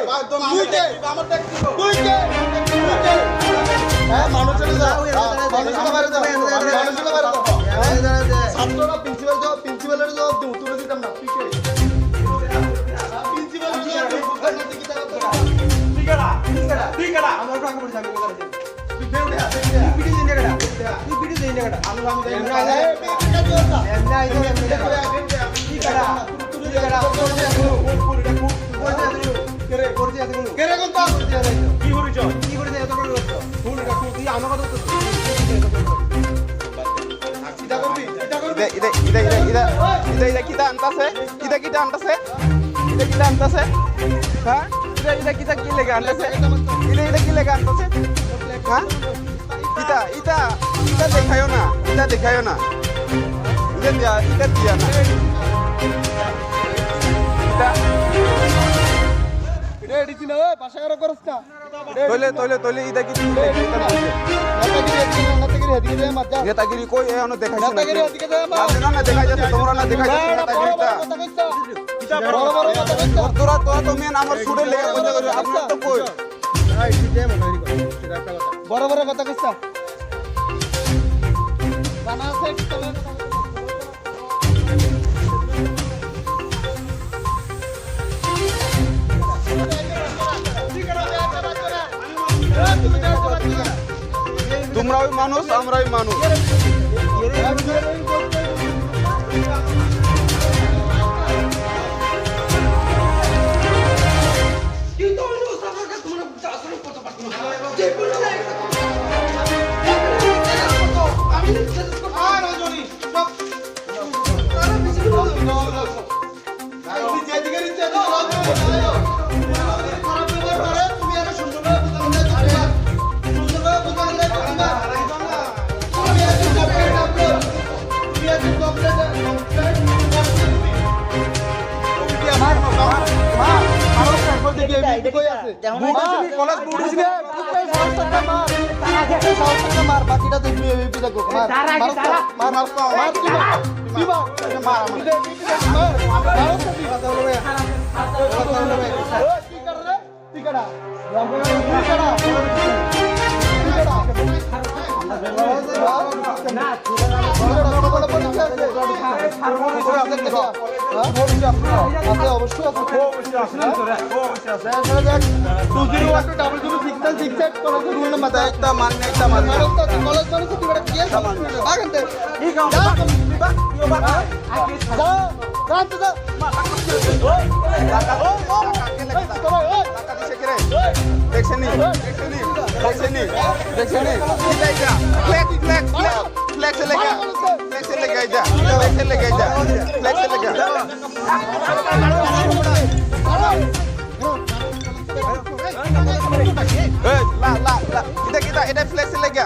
দুইকে দুইকে হ্যাঁ মানুষের যাও মানুষের বাইরে যাও মানুষের বাইরে যাও ছাত্ররা প্রিন্সিপালের জবাব দেব তুলে দিতাম না পিকে প্রিন্সিপালের জবাব দেব ঠিকানা আমরা কাকে বলি যাবে তুই বেউড়ে আছে তুই পিটি দিন টাকাটা তুই পিটি দিন টাকাটা আমি দেই না এমনি আইতো ঠিকানা কেরে করতে আছে কেরে কোন পাস করতে আছে কি করিছ কি করে এত বড় করছ ফুল এটা তুই আমার কথা তো এটা করবি এটা কিটা আনতাছে হ্যাঁ এটা কি লেগে আনতাছে এটা কি লেগে আনতাছে হ্যাঁ এটা দেখায়ও না এটা দিয়া না এটা এডিছি না ওই পাশে আর করছ না তইলে এটা কি নেতাগিরি কই এখনো দেখাইছে না দেখা যাচ্ছে তোমরা না দেখা যাচ্ছে নেতাগিরিটা তোরা তো মেন আমার সুরে লেগে কথা কইছো আপনার তো কই বড় বড় কথা কইছ জানা আছে কি তবে তোমরাও মানুষ আমরাই মানুষ মার বাকিটা দেখবি এটা ফ্লেক্স লেগা